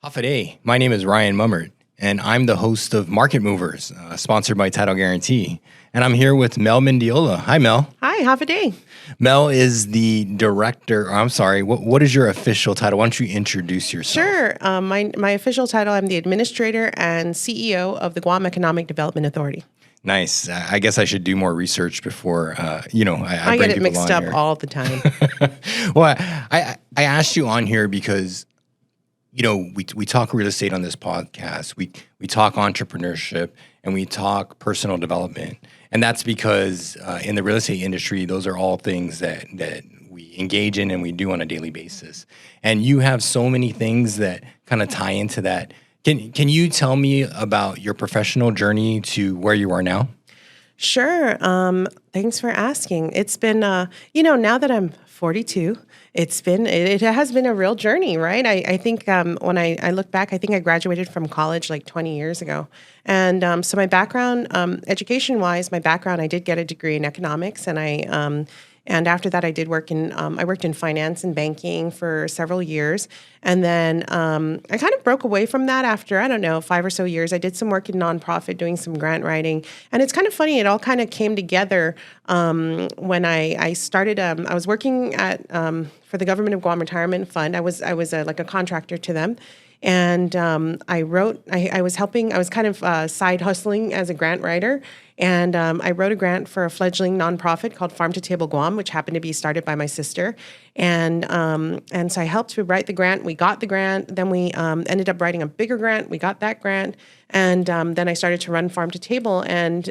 Hafa day. My name is Ryan Mummert, and I'm the host of Market Movers, sponsored by Title Guarantee. And I'm here with Mel Mendiola. Hi, Mel. Hi, half a day. Mel is the director. What is your official title? Why don't you introduce yourself? Sure. My official title, I'm the administrator and CEO of the Guam Economic Development Authority. Nice. I guess I should do more research before, I I bring get it people mixed on up here. all the time. Well, I asked you on here because, we talk real estate on this podcast. We talk entrepreneurship and we talk personal development. And that's because in the real estate industry, those are all things that we engage in and we do on a daily basis. And you have so many things that kind of tie into that. Can you tell me about your professional journey to where you are now? Sure. Thanks for asking. It's been, now that I'm 42, it has been a real journey, right? I think when I look back, I think I graduated from college like 20 years ago. And so my background, education-wise, I did get a degree in economics, and after that, I worked in finance and banking for several years. And then I kind of broke away from that after, 5 or so years. I did some work in nonprofit, doing some grant writing. And it's kind of funny, it all kind of came together when I started, I was working for the Government of Guam Retirement Fund. I was like a contractor to them. And I was kind of side hustling as a grant writer. And I wrote a grant for a fledgling nonprofit called Farm to Table Guam, which happened to be started by my sister. And so I helped to write the grant. We got the grant. Then we ended up writing a bigger grant. We got that grant. And then I started to run Farm to Table. And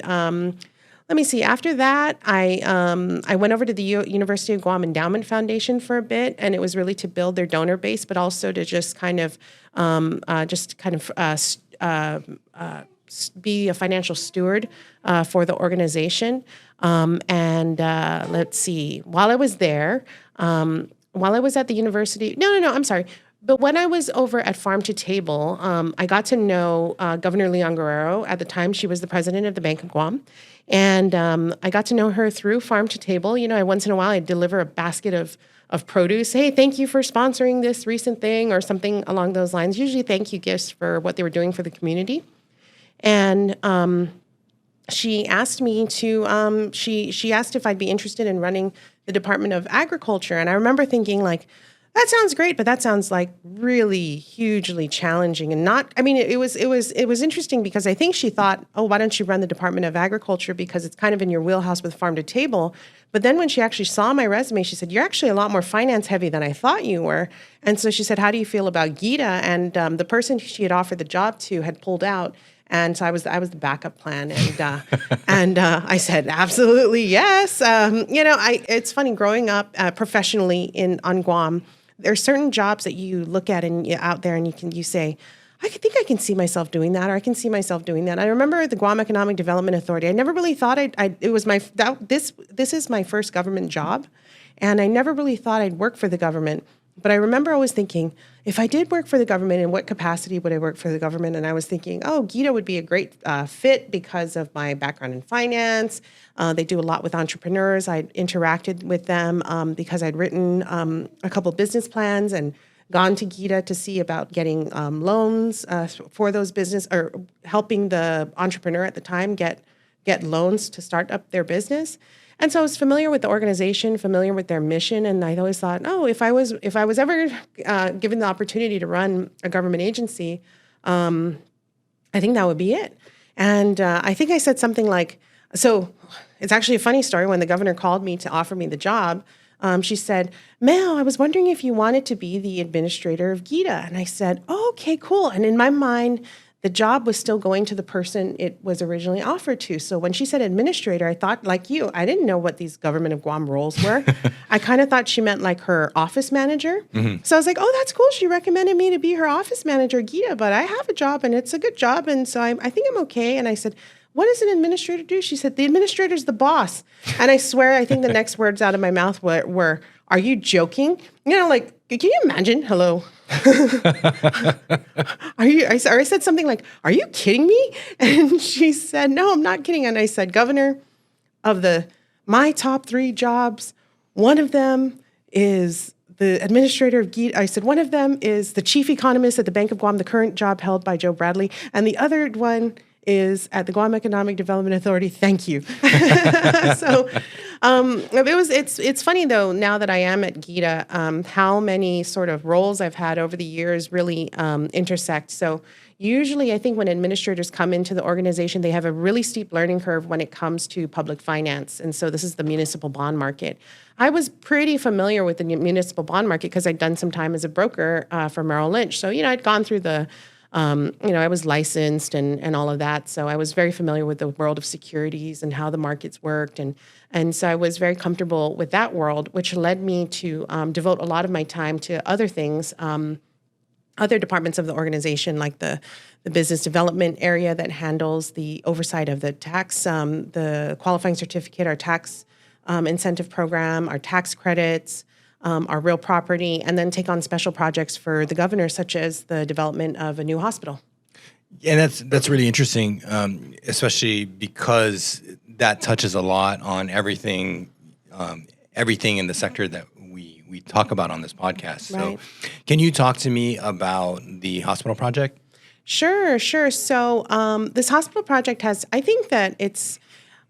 let me see. After that, I went over to the University of Guam Endowment Foundation for a bit, and it was really to build their donor base, but also to just kind of be a financial steward for the organization. Let's see. While I was there, while I was at the university, I'm sorry. But when I was over at Farm to Table, I got to know Governor Leon Guerrero. At the time, she was the president of the Bank of Guam. And I got to know her through Farm to Table. Once in a while, I'd deliver a basket of produce. Hey, thank you for sponsoring this recent thing or something along those lines. Usually thank you gifts for what they were doing for the community. And she asked me to, she asked if I'd be interested in running the Department of Agriculture. And I remember thinking that sounds great, but that sounds like really hugely challenging and it was interesting because I think she thought, oh, why don't you run the Department of Agriculture because it's kind of in your wheelhouse with Farm to Table. But then when she actually saw my resume, she said, you're actually a lot more finance heavy than I thought you were. And so she said, how do you feel about GEDA? And the person she had offered the job to had pulled out. And so I was the backup plan, and I said absolutely yes. It's funny growing up professionally on Guam. There are certain jobs that you look at and you're out there, and you say, I think I can see myself doing that, or I can see myself doing that. I remember the Guam Economic Development Authority. I never really thought this is my first government job, and I never really thought I'd work for the government. But I remember always thinking, if I did work for the government, in what capacity would I work for the government? And I was thinking, GEDA would be a great fit because of my background in finance. They do a lot with entrepreneurs. I'd interacted with them because I'd written a couple business plans and gone to GEDA to see about getting loans for those business or helping the entrepreneur at the time get loans to start up their business. And so I was familiar with the organization, familiar with their mission, and I always thought, if I was ever given the opportunity to run a government agency, I think that would be it. And I think I said something like, so it's actually a funny story. When the governor called me to offer me the job, she said, Mel, I was wondering if you wanted to be the administrator of GEDA. And I said, okay, cool. And in my mind, the job was still going to the person it was originally offered to. So when she said administrator, I thought, like you, I didn't know what these Government of Guam roles were. I kind of thought she meant like her office manager. Mm-hmm. So I was like, oh, that's cool. She recommended me to be her office manager, GEDA, but I have a job and it's a good job. And so I think I'm okay. And I said, what does an administrator do? She said, the administrator's the boss. And I swear, I think the next words out of my mouth were are you joking? Can you imagine? Hello. I said something like, are you kidding me? And she said, no, I'm not kidding. And I said, Governor, of my top 3 jobs, one of them is the administrator of GEDA, I said, one of them is the chief economist at the Bank of Guam, the current job held by Joe Bradley, and the other one is at the Guam Economic Development Authority. Thank you. So it's funny though, now that I am at GEDA, how many sort of roles I've had over the years really intersect. So usually I think when administrators come into the organization, they have a really steep learning curve when it comes to public finance. And so this is the municipal bond market. I was pretty familiar with the municipal bond market because I'd done some time as a broker for Merrill Lynch. So, I'd gone through I was licensed and all of that. So I was very familiar with the world of securities and how the markets worked. And so I was very comfortable with that world, which led me to devote a lot of my time to other things, other departments of the organization, like the business development area that handles the oversight of the tax, the qualifying certificate, our tax incentive program, our tax credits, our real property, and then take on special projects for the governor, such as the development of a new hospital. Yeah, that's really interesting, especially because that touches a lot on everything in the sector that we talk about on this podcast. Right. So, can you talk to me about the hospital project? Sure. So this hospital project I think that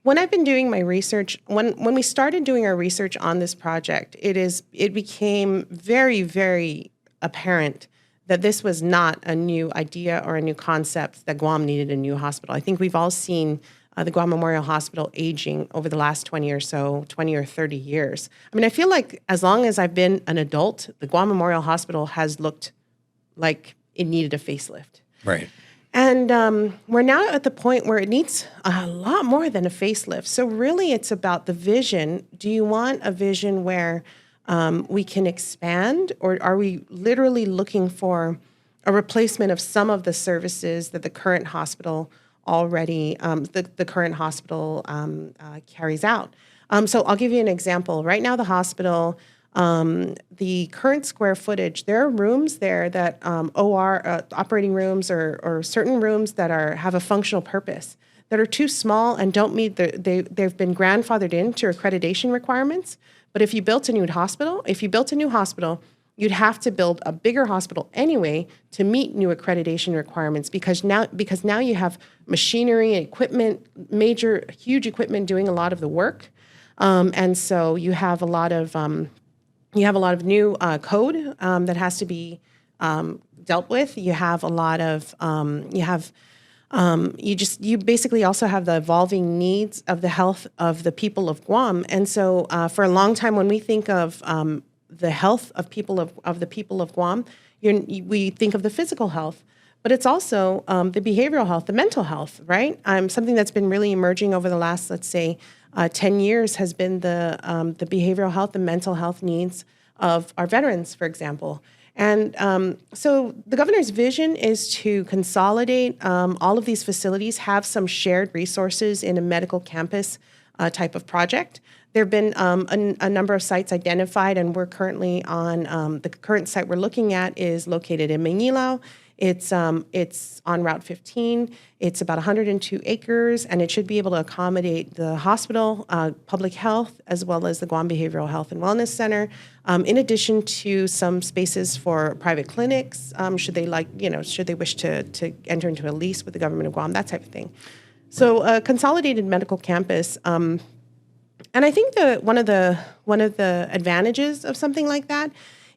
when I've been doing my research, when we started doing our research on this project, it became very, very apparent that this was not a new idea or a new concept, that Guam needed a new hospital. I think we've all seen the Guam Memorial Hospital aging over the last 20 or 30 years. I mean, I feel like as long as I've been an adult, the Guam Memorial Hospital has looked like it needed a facelift. Right. And we're now at the point where it needs a lot more than a facelift. So really, it's about the vision. Do you want a vision where we can expand, or are we literally looking for a replacement of some of the services that the current hospital already carries out? So I'll give you an example. Right now, the hospital, the current square footage, there are rooms there that operating rooms or certain rooms that have a functional purpose that are too small and don't meet they've been grandfathered into accreditation requirements. But if you built a new hospital, you'd have to build a bigger hospital anyway to meet new accreditation requirements because now you have machinery and equipment, huge equipment doing a lot of the work, and so you have a lot of new code that has to be dealt with. You have a lot of you basically also have the evolving needs of the health of the people of Guam. And so for a long time, when we think of the health of the people of Guam, we think of the physical health, but it's also the behavioral health, the mental health, right? Something that's been really emerging over the last, let's say, 10 years has been the behavioral health, the mental health needs of our veterans, for example. And so the governor's vision is to consolidate all of these facilities, have some shared resources in a medical campus type of project. There have been a number of sites identified, and we're currently on the current site we're looking at is located in Manilao. It's on Route 15. It's about 102 acres, and it should be able to accommodate the hospital, public health, as well as the Guam Behavioral Health and Wellness Center, in addition to some spaces for private clinics, should they wish to enter into a lease with the government of Guam, that type of thing. So a consolidated medical campus. And I think one of the advantages of something like that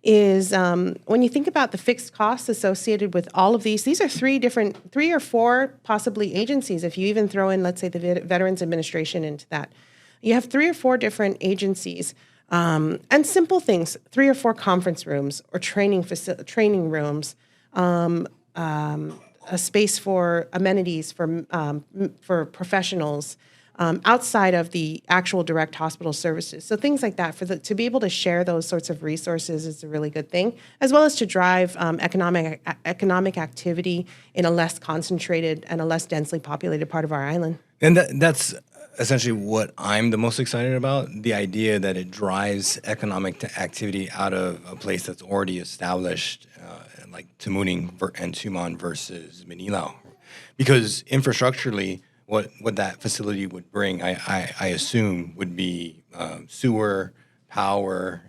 is when you think about the fixed costs associated with all of these are three or four possibly agencies. If you even throw in, let's say, the Veterans Administration into that, you have 3 or 4 different agencies and simple things, 3 or 4 conference rooms or training rooms, a space for amenities for professionals. Outside of the actual direct hospital services. So things like that, to be able to share those sorts of resources is a really good thing, as well as to drive economic activity in a less concentrated and a less densely populated part of our island. And that's essentially what I'm the most excited about, the idea that it drives economic activity out of a place that's already established, like Tamuning and Tumon versus Manilao. Because infrastructurally, what that facility would bring, I assume, would be sewer, power,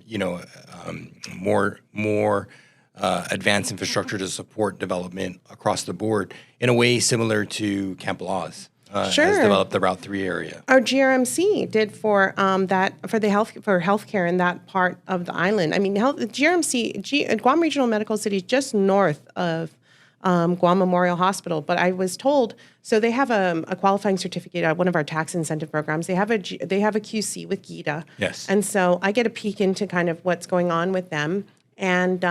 more advanced infrastructure to support development across the board in a way similar to Camp Laws has developed the Route 3 area. Our GRMC did for healthcare in that part of the island. I mean, Guam Regional Medical City is just north of Guam Memorial Hospital. But I was told, so they have a qualifying certificate at one of our tax incentive programs. They have a QC with GEDA. Yes. And so I get a peek into kind of what's going on with them. And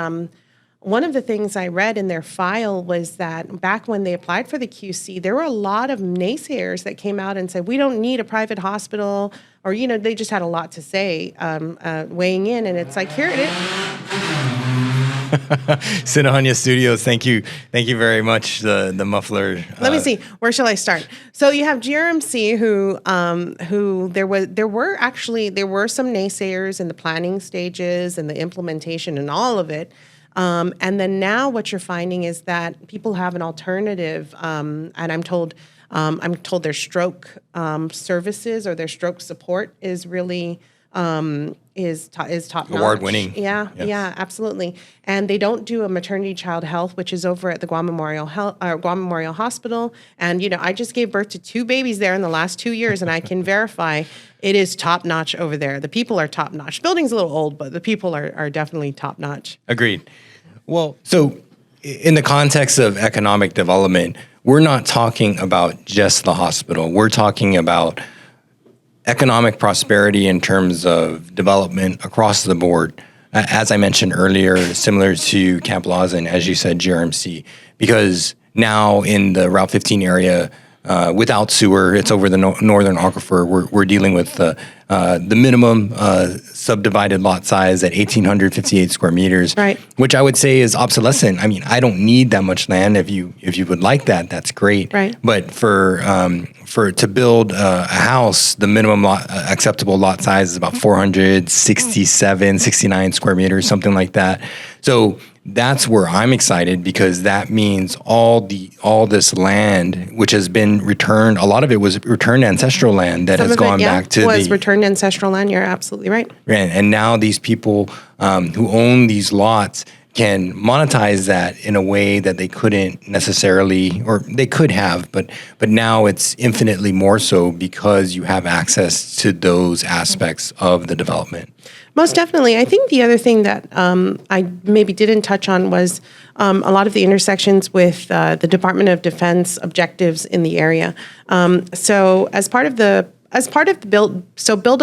one of the things I read in their file was that back when they applied for the QC, there were a lot of naysayers that came out and said, we don't need a private hospital, or, they just had a lot to say weighing in. And it's like, here it is. Sinahanya Studios, thank you very much. The muffler. Let me see. Where shall I start? So you have GRMC, who there were some naysayers in the planning stages and the implementation and all of it. And then now what you're finding is that people have an alternative, and I'm told their stroke services or their stroke support is really is top notch. Award-winning. Yeah, yes. Yeah, absolutely. And they don't do a maternity child health, which is over at the Guam Memorial Hospital. And I just gave birth to 2 babies there in the last 2 years, and I can verify it is top notch over there. The people are top notch. Building's a little old, but the people are definitely top notch. Agreed. Well, so in the context of economic development, we're not talking about just the hospital. We're talking about economic prosperity in terms of development across the board. As I mentioned earlier, similar to Camp Laws and, as you said, GRMC, because now in the Route 15 area, without sewer, it's over the northern aquifer. We're dealing with the minimum subdivided lot size at 1,858 square meters, right? Which I would say is obsolescent. I mean, I don't need that much land. If you would like that, that's great. Right. But for to build a house, the minimum acceptable lot size is about 467, 69 square meters, something like that. So that's where I'm excited, because that means all this land, which has been returned, a lot of it was returned ancestral land that has gone back to was returned ancestral land. You're absolutely right. And now these people who own these lots can monetize that in a way that they couldn't necessarily, or they could have, but now it's infinitely more so because you have access to those aspects of the development. Most definitely. I think the other thing that I maybe didn't touch on was a lot of the intersections with the Department of Defense objectives in the area. So as part of the Build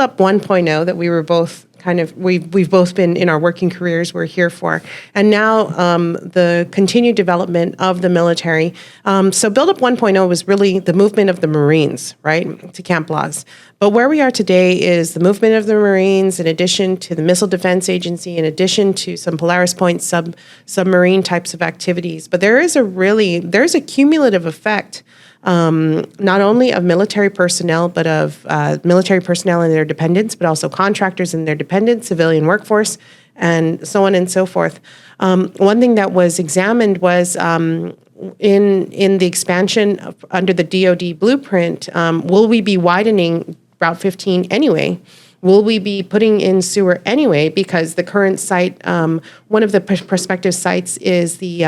Up 1.0 that we were both we've both been in our working careers, we're here for, and now the continued development of the military. So Build Up 1.0 was really the movement of the Marines, right, to Camp Laws. But where we are today is the movement of the Marines, in addition to the Missile Defense Agency, in addition to some Polaris Point submarine types of activities. But there's a cumulative effect, not only of military personnel, but of military personnel and their dependents, but also contractors and their dependents, civilian workforce, and so on and so forth. One thing that was examined was in the expansion under the DoD blueprint, will we be widening Route 15 anyway? Will we be putting in sewer anyway? Because the current site, one of the prospective sites is the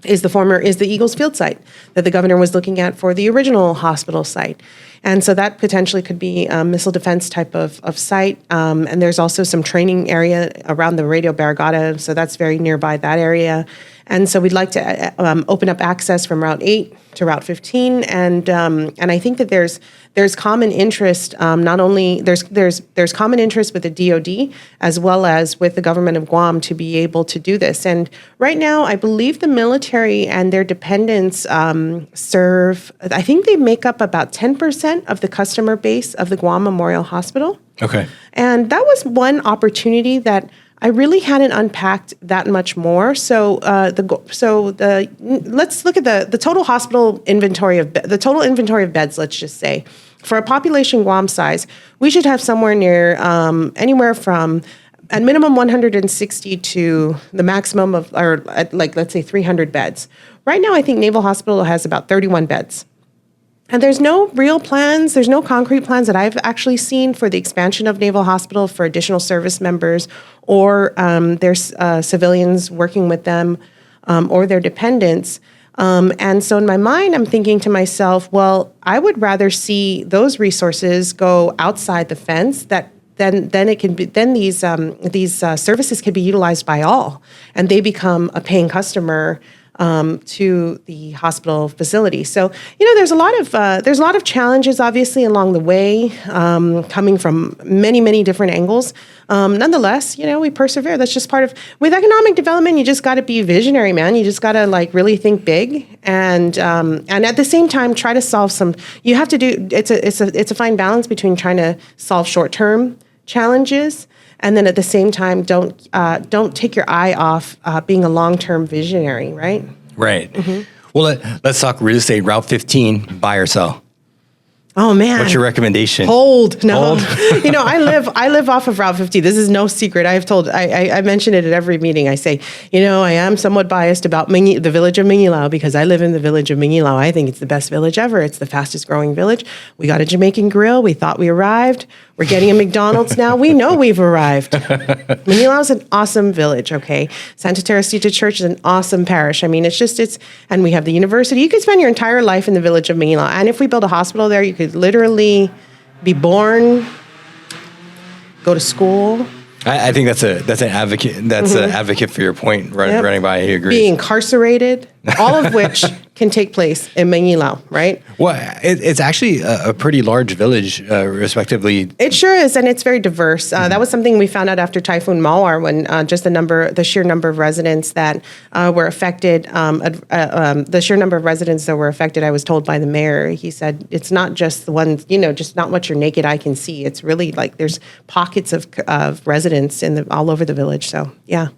Eagles Field site that the governor was looking at for the original hospital site. And so that potentially could be a missile defense type of site. And there's also some training area around the Radio Barragata, so that's very nearby that area. And so we'd like to open up access from Route 8 to Route 15, and I think that there's common interest. Not only there's common interest with the DoD as well as with the government of Guam to be able to do this. And right now, I believe the military and their dependents serve. I think they make up about 10% of the customer base of the Guam Memorial Hospital. Okay, and that was one opportunity that I really hadn't unpacked that much more. So let's look at the total hospital inventory of beds. Let's just say, for a population Guam size, we should have somewhere near anywhere from at minimum 160 to the maximum of, or let's say 300 beds. Right now, I think Naval Hospital has about 31 beds. And there's no real plans, there's no concrete plans that I've actually seen for the expansion of Naval Hospital for additional service members or there's civilians working with them or their dependents. And so in my mind, I'm thinking to myself, well, I would rather see those resources go outside the fence then it can be these services can be utilized by all, and they become a paying customer to the hospital facility. So there's a lot of challenges obviously along the way, coming from many different angles. Nonetheless, we persevere. That's just part of with economic development. You just got to be visionary, man. You just got to really think big, and at the same time try to solve some. You have to do. It's a fine balance between trying to solve short-term challenges, and then at the same time, don't take your eye off being a long-term visionary, right? Right. Mm-hmm. Well, let's talk real estate. Route 15, buy or sell. Oh man, what's your recommendation? Hold. No. I live off of Route 50. This is no secret. I mention it at every meeting. I say, I am somewhat biased about the village of Mingilao because I live in the village of Mingilao. I think it's the best village ever. It's the fastest growing village. We got a Jamaican grill. We thought we arrived. We're getting a McDonald's now. We know we've arrived. Mingilao is an awesome village, okay? Santa Teresita Church is an awesome parish. I mean, and we have the university. You could spend your entire life in the village of Mingilao. And if we build a hospital there, you could literally be born, go to school. I think that's an advocate. That's an advocate for your point. Running by, I agree. Being incarcerated, all of which can take place in Mingilao, right? Well, it's actually a pretty large village, respectively. It sure is, and it's very diverse. That was something we found out after Typhoon Mawar, when just the sheer number of residents that were affected. The sheer number of residents that were affected, I was told by the mayor. He said it's not just the ones, just not what your naked eye can see. It's really there's pockets of residents all over the village. So yeah.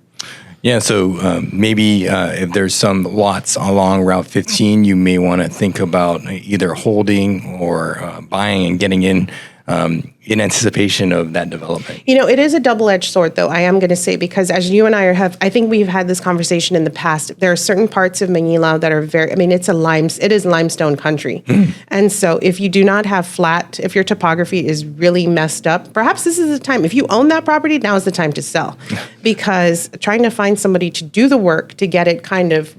Yeah, so maybe if there's some lots along Route 15, you may want to think about either holding or buying and getting in anticipation of that development. It is a double-edged sword, though, I am going to say, because as you and I I think we've had this conversation in the past. There are certain parts of Mingilao that are it is limestone country. And so if you do not have if your topography is really messed up, perhaps this is the time. If you own that property, now is the time to sell. Because trying to find somebody to do the work to get it kind of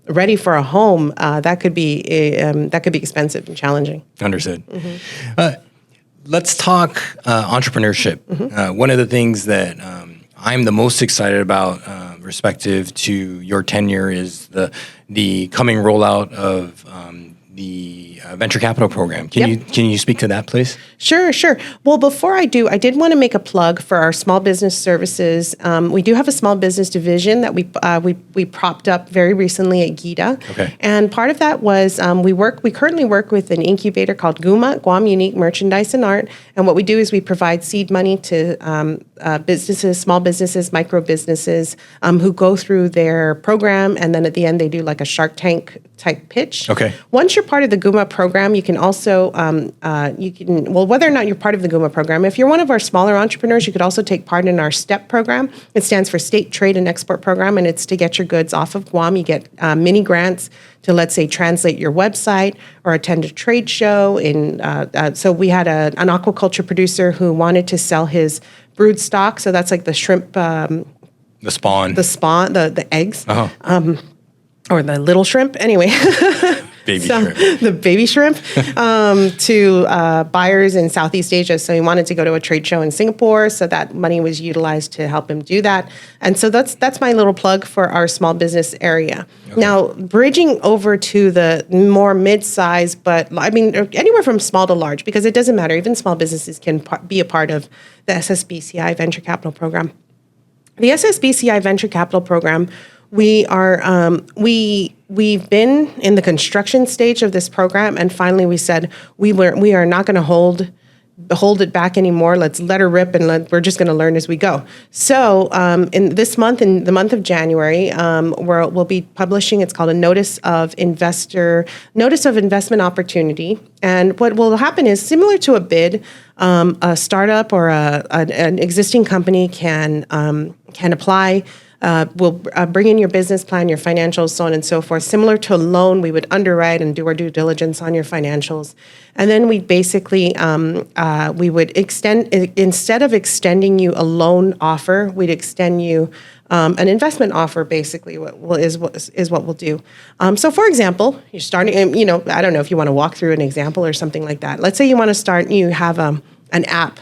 ready for a home, that could be expensive and challenging. Understood. Mm-hmm. Let's talk entrepreneurship. Mm-hmm. One of the things that I'm the most excited about, respective to your tenure, is the coming rollout of the venture capital program. Can you speak to that, please? Sure. Well, before I do, I did want to make a plug for our small business services. We do have a small business division that we propped up very recently at GEDA. Okay. And part of that was we currently work with an incubator called GUMA, Guam Unique Merchandise and Art. And what we do is we provide seed money to businesses, small businesses, micro businesses who go through their program, and then at the end they do like a Shark Tank type pitch. Okay. Once you're part of the GUMA program, you can also whether or not you're part of the GUMA program, if you're one of our smaller entrepreneurs, you could also take part in our STEP program. It stands for State Trade and Export Program, and it's to get your goods off of Guam. You get mini grants to, let's say, translate your website or attend a trade show. So we had an aquaculture producer who wanted to sell his brood stock. So that's like the shrimp. The spawn. The eggs. Uh-huh. Or the little shrimp. Anyway. Shrimp. The baby shrimp to buyers in Southeast Asia. So he wanted to go to a trade show in Singapore. So that money was utilized to help him do that. And so that's my little plug for our small business area. Okay. Now, bridging over to the more mid-size, but anywhere from small to large, because it doesn't matter. Even small businesses can be a part of the SSBCI Venture Capital Program. The SSBCI Venture Capital Program, we've been in the construction stage of this program, and finally we said we are not going to hold it back anymore. Let's let her rip, and we're just going to learn as we go. So in the month of January, we'll be publishing. It's called a Notice of Investment Opportunity. And what will happen is similar to a bid. A startup or an existing company can apply We'll bring in your business plan, your financials, so on and so forth. Similar to a loan, we would underwrite and do our due diligence on your financials. And then we basically, we would extend, instead of extending you a loan offer, we'd extend you an investment offer, basically, is what we'll do. So, for example, you're starting, I don't know if you want to walk through an example or something like that. Let's say you want to start, you have an app,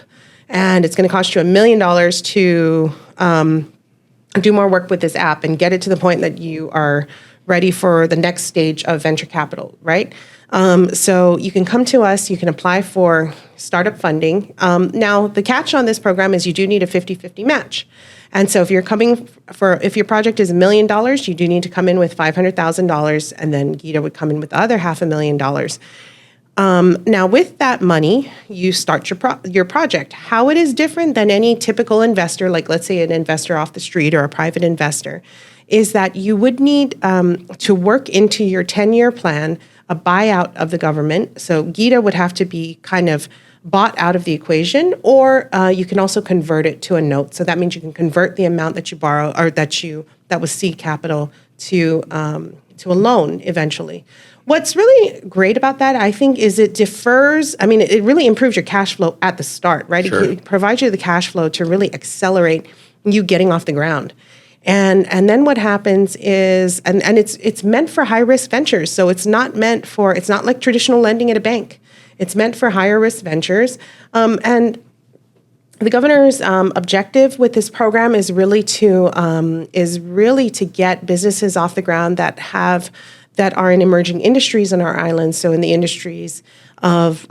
and it's going to cost you $1 million to do more work with this app and get it to the point that you are ready for the next stage of venture capital, right? So you can come to us, you can apply for startup funding. Now, the catch on this program is you do need a 50-50 match. And so if you're if your project is $1 million, you do need to come in with $500,000, and then GEDA would come in with the other $500,000. Now, with that money, you start your project. How it is different than any typical investor, like let's say an investor off the street or a private investor, is that you would need to work into your 10-year plan a buyout of the government. So GEDA would have to be kind of bought out of the equation, or you can also convert it to a note. So that means you can convert the amount that you borrow or that was seed capital to a loan eventually. What's really great about that, I think, is it defers. I mean, it really improves your cash flow at the start, right? Sure. It provides you the cash flow to really accelerate you getting off the ground. And then what happens is, and it's meant for high risk ventures. So it's not like traditional lending at a bank. It's meant for higher risk ventures. And the governor's objective with this program is really to get businesses off the ground that are in emerging industries on our island. So in the industries of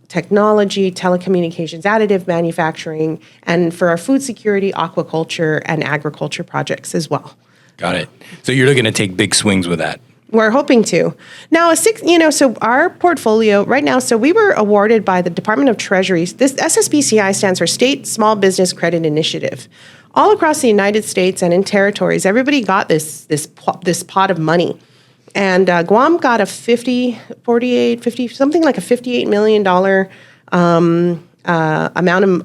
technology, telecommunications, additive manufacturing, and for our food security, aquaculture, and agriculture projects as well. Got it. So you're looking to take big swings with that. We're hoping to. Now, so our portfolio right now, so we were awarded by the Department of Treasury. This SSBCI stands for State Small Business Credit Initiative. All across the United States and in territories, everybody got this pot of money. And Guam got a something like a $58 million amount of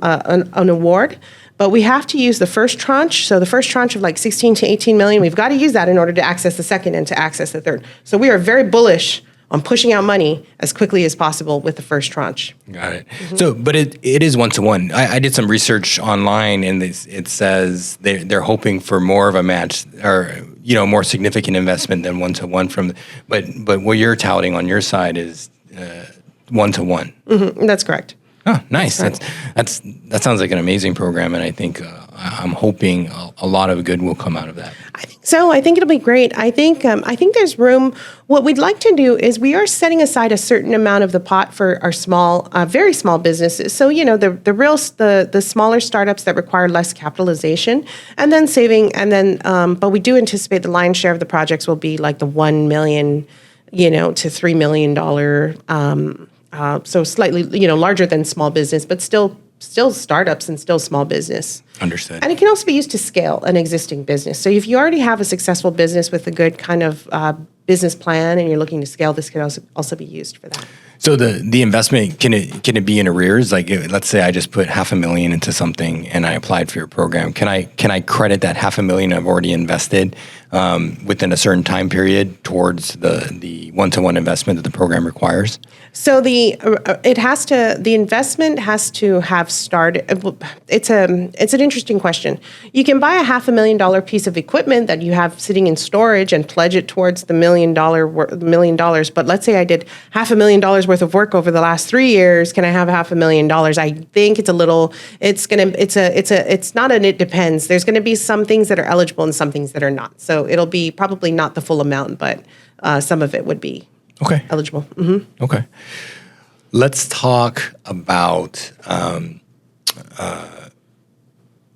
an award. But we have to use the first tranche. So the first tranche of like 16 to 18 million, we've got to use that in order to access the second and to access the third. So we are very bullish on pushing out money as quickly as possible with the first tranche. Got it. Mm-hmm. So, but it is one-to-one. I did some research online, and it says they're hoping for more of a match, or more significant investment than one-to-one but what you're touting on your side is one-to-one. Mm-hmm. That's correct. Oh, nice. That sounds like an amazing program, and I think I'm hoping a lot of good will come out of that. I think so. I think it'll be great. I think there's room. What we'd like to do is we are setting aside a certain amount of the pot for our small, very small businesses. So the smaller startups that require less capitalization, and then saving, and then but we do anticipate the lion's share of the projects will be like the $1 million, to $3 million. So slightly, larger than small business, but still startups and still small business. Understood. And it can also be used to scale an existing business. So if you already have a successful business with a good kind of business plan and you're looking to scale, this could also be used for that. So the investment, can it be in arrears? Like, let's say I just put $500,000 into something and I applied for your program. Can I credit that $500,000 I've already invested within a certain time period towards the one-to-one investment that the program requires? So the investment has to have started. It's an interesting question. You can buy a $500,000 piece of equipment that you have sitting in storage and pledge it towards the $1 million. But let's say I did $500,000 worth of work over the last 3 years. Can I have $500,000? I think it's not an it depends. There's going to be some things that are eligible and some things that are not. So it'll be probably not the full amount, but some of it would be. Okay. Eligible. Mm-hmm. Okay. Let's talk about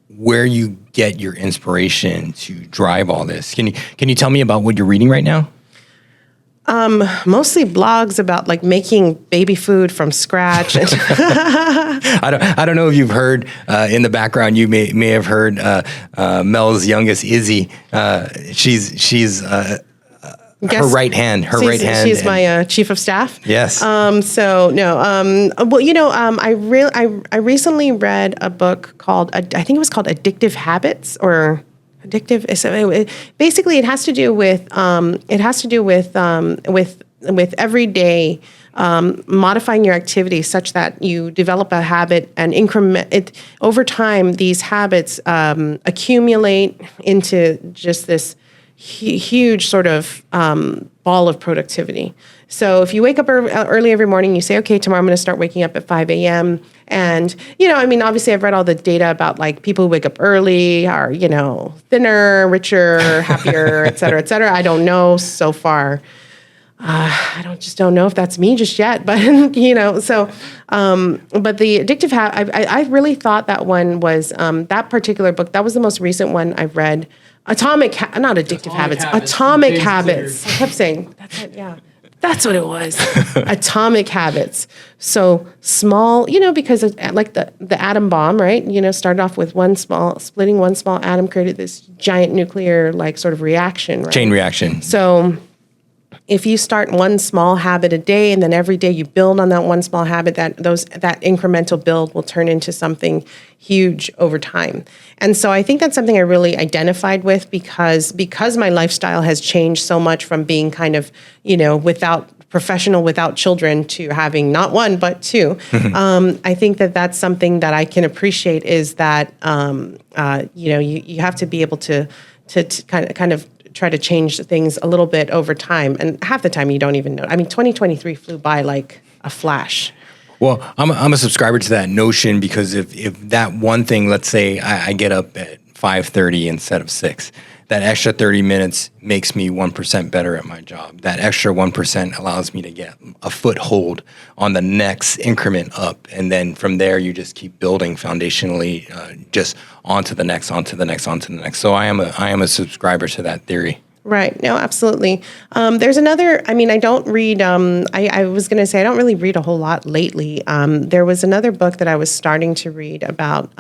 where you get your inspiration to drive all this. Can you tell me about what you're reading right now? Mostly blogs about like making baby food from scratch. I don't know if you've heard in the background. You may have heard Mel's youngest, Izzy. She's her right hand. She's my chief of staff. Yes. I recently read a book called, I think it was called Addictive Habits, or Addictive. Basically, it has to do with everyday modifying your activity such that you develop a habit and increment it over time. These habits accumulate into just this huge sort of ball of productivity. So if you wake up early every morning, you say, okay, tomorrow I'm going to start waking up at 5 a.m. And, obviously I've read all the data about like people who wake up early are, thinner, richer, happier, et cetera, et cetera. I don't know so far. I just don't know if that's me just yet, but, but the addictive habit, I really thought that one was, that particular book, that was the most recent one I've read. Atomic Habits. I kept saying, that's it, yeah. That's what it was. Atomic Habits. So small, because like the atom bomb, right? Started off with splitting one small atom created this giant nuclear like sort of reaction, right? Chain reaction. So if you start one small habit a day and then every day you build on that one small habit, that incremental build will turn into something huge over time. And so I think that's something I really identified with because my lifestyle has changed so much from being kind of, without children to having not one, but two. I think that's something that I can appreciate is that, you have to be able to kind of try to change things a little bit over time. And half the time you don't even know. I mean, 2023 flew by like a flash. Well, I'm a subscriber to that notion because if that one thing, let's say I get up at 5:30 instead of 6, that extra 30 minutes makes me 1% better at my job. That extra 1% allows me to get a foothold on the next increment up. And then from there, you just keep building foundationally just onto the next. So I am a subscriber to that theory. Right. No, absolutely. There's another, I don't read, I was going to say, I don't really read a whole lot lately. There was another book that I was starting to read about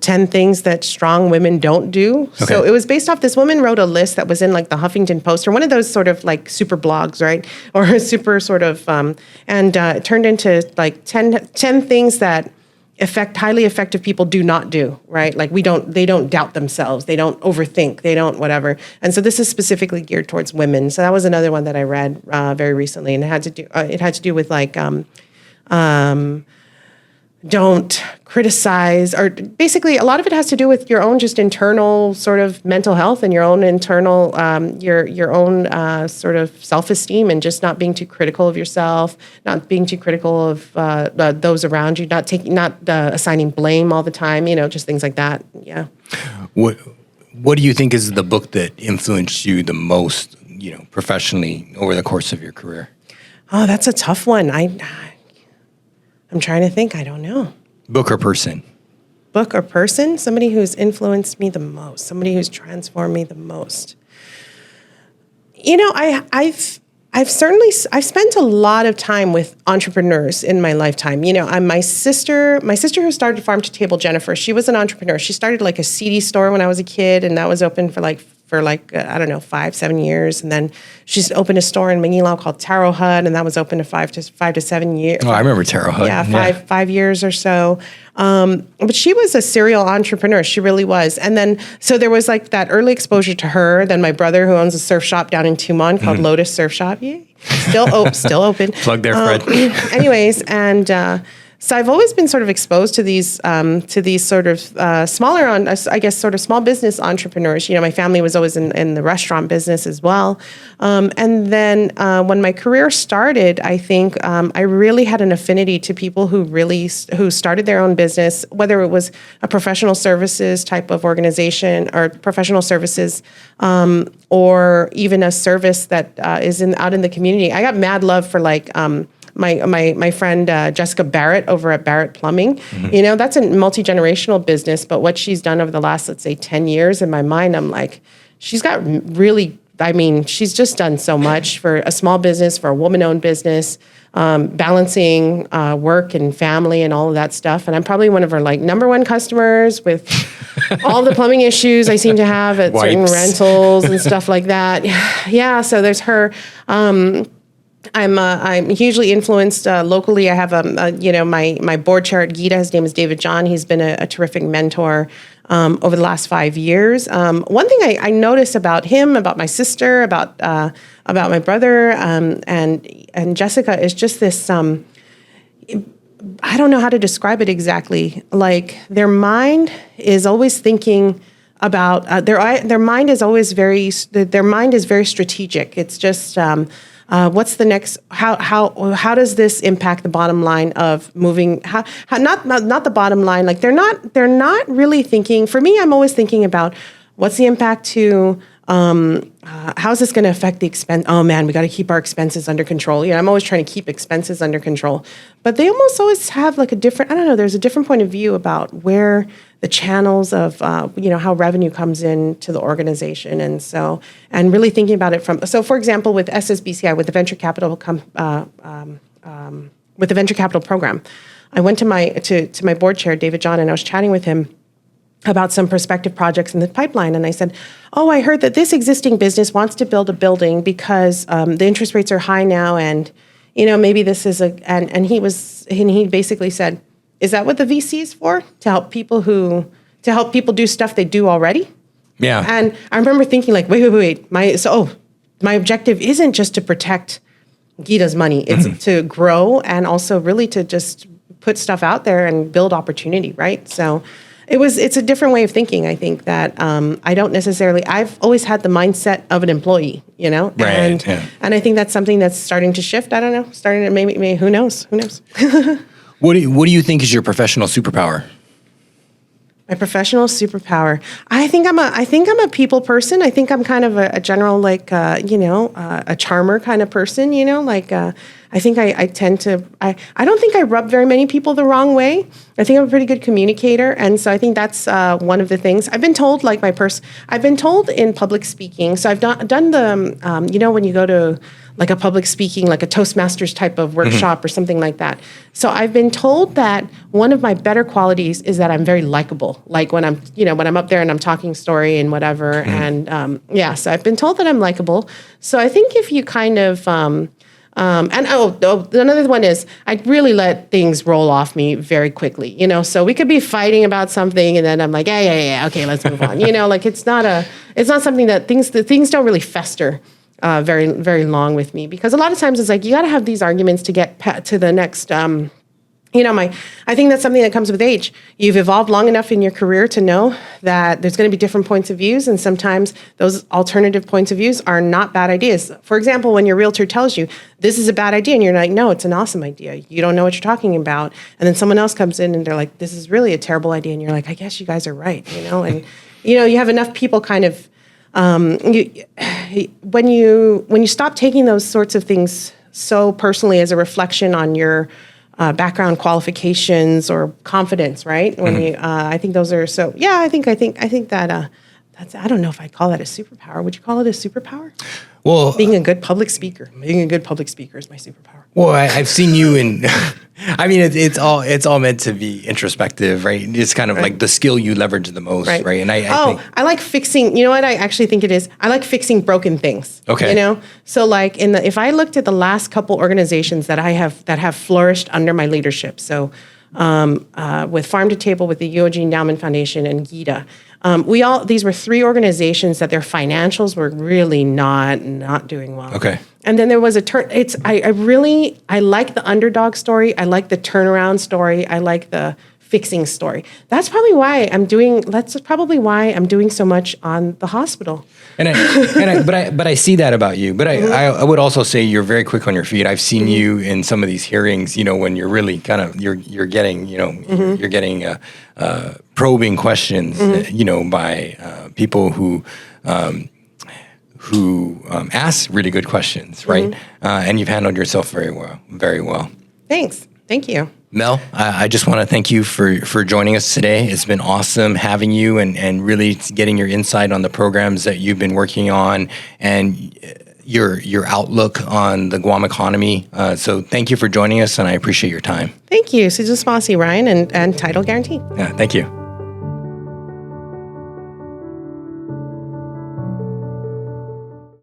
10 things that strong women don't do. Okay. So it was based off, this woman wrote a list that was in like the Huffington Post or one of those sort of like super blogs, right? Or a super sort of, it turned into like 10 things that highly effective people do not do, right? Like they don't doubt themselves. They don't overthink. They don't whatever. And so this is specifically geared towards women. So that was another one that I read very recently. And it had to do with like, don't criticize, or basically a lot of it has to do with your own just internal sort of mental health and your own internal, your own sort of self-esteem, and just not being too critical of yourself, not being too critical of those around you, not assigning blame all the time, just things like that. Yeah. What do you think is the book that influenced you the most, professionally over the course of your career? Oh, that's a tough one. I'm trying to think. I don't know. Book or person? Book or person? Somebody who's influenced me the most. Somebody who's transformed me the most. I've spent a lot of time with entrepreneurs in my lifetime. My sister who started Farm to Table, Jennifer, she was an entrepreneur. She started like a CD store when I was a kid, and that was open for 5-7 years, and then she's opened a store in Manila called Taro Hut, and that was open to 5 to 7 years. Oh, I remember Taro Hut. Yeah, 5 years or so. But she was a serial entrepreneur. She really was. And then, so there was like that early exposure to her. Then my brother, who owns a surf shop down in Tumon called Lotus Surf Shop, still open. Plug there, Fred. Anyways, and so I've always been sort of exposed to these sort of smaller, sort of small business entrepreneurs. My family was always in the restaurant business as well. And then when my career started, I think I really had an affinity to people who started their own business, whether it was a professional services type of organization or professional services, or even a service that is out in the community. I got mad love for like. My friend Jessica Barrett over at Barrett Plumbing. Mm-hmm. That's a multi-generational business, but what she's done over the last, let's say, 10 years, in my mind, I'm like, she's just done so much for a small business, for a woman-owned business, balancing work and family and all of that stuff. And I'm probably one of her like number one customers with all the plumbing issues I seem to have at certain rentals and stuff like that. Yeah, so there's her. I'm hugely influenced locally. I have my board chair at GEDA. His name is David John. He's been a terrific mentor over the last 5 years. One thing I noticed about him, about my sister, about my brother, and Jessica is just this. I don't know how to describe it exactly. Like their mind is always thinking about their mind is always their mind is very strategic. It's just what's the next? How does this impact the bottom line of moving? How not the bottom line. Like they're not really thinking. For me, I'm always thinking about what's the impact to. How's this going to affect the expense? Oh man, we got to keep our expenses under control. I'm always trying to keep expenses under control, but they always have like a different. I don't know. There's a different point of view about where the channels of how revenue comes into the organization, and really thinking about it from. So, for example, with SSBCI, with the venture capital with the venture capital program, I went to my board chair, David John, and I was chatting with him about some prospective projects in the pipeline. And I said, I heard that this existing business wants to build a building because the interest rates are high now. And, maybe this is and he basically said, is that what the VC is for? To help people do stuff they do already? Yeah. And I remember thinking like, wait. My objective isn't just to protect GEDA's money. It's to grow and also really to just put stuff out there and build opportunity, right? So it's a different way of thinking. I think that I don't necessarily. I've always had the mindset of an employee, Right. And I think that's something that's starting to shift. I don't know. Starting to maybe who knows? What do you think is your professional superpower? My professional superpower. I think I'm a people person. I think I'm kind of a general a charmer kind of person. I think I tend to. I don't think I rub very many people the wrong way. I think I'm a pretty good communicator, and so I think that's one of the things I've been told. I've been told in public speaking. So I've done the when you go to like a public speaking, like a Toastmasters type of workshop or something like that. So I've been told that one of my better qualities is that I'm very likable. Like when I'm up there and I'm talking story and whatever. And so I've been told that I'm likable. So I think if you kind of, another one is I really let things roll off me very quickly, so we could be fighting about something and then I'm like, yeah, okay, let's move on. Like it's not something that things don't really fester very, very long with me, because a lot of times it's like you got to have these arguments to get to the next. I think that's something that comes with age. You've evolved long enough in your career to know that there's going to be different points of views, and sometimes those alternative points of views are not bad ideas. For example, when your realtor tells you this is a bad idea, and you're like, no, it's an awesome idea. You don't know what you're talking about, and then someone else comes in and they're like, this is really a terrible idea, and you're like, I guess you guys are right, and you have enough people kind of. When you stop taking those sorts of things so personally as a reflection on your background qualifications or confidence, right? When you, I think those are so. Yeah, I think that that's. I don't know if I'd call that a superpower. Would you call it a superpower? Well, being a good public speaker. Being a good public speaker is my superpower. Well, I've seen you in. I mean, it's all meant to be introspective, right? It's kind of like the skill you leverage the most, right? And I think, I like fixing. You know what I actually think it is? I like fixing broken things. Okay. So like if I looked at the last couple organizations that have flourished under my leadership, so with Farm to Table, with the UOG Endowment Foundation, and GEDA. These were three organizations that their financials were really not doing well. Okay. And then there was a turn. I like the underdog story. I like the turnaround story. I like the fixing story. That's probably why I'm doing so much on the hospital. But I see that about you. But I would also say you're very quick on your feet. I've seen you in some of these hearings, when you're really kind of you're getting you're getting probing questions, by people who ask really good questions, right? And you've handled yourself very well. Thanks. Thank you. Mel, I just want to thank you for joining us today. It's been awesome having you and really getting your insight on the programs that you've been working on and your outlook on the Guam economy. So thank you for joining us, and I appreciate your time. Thank you. Susan Spassi, Ryan, and Title Guarantee. Yeah, thank you.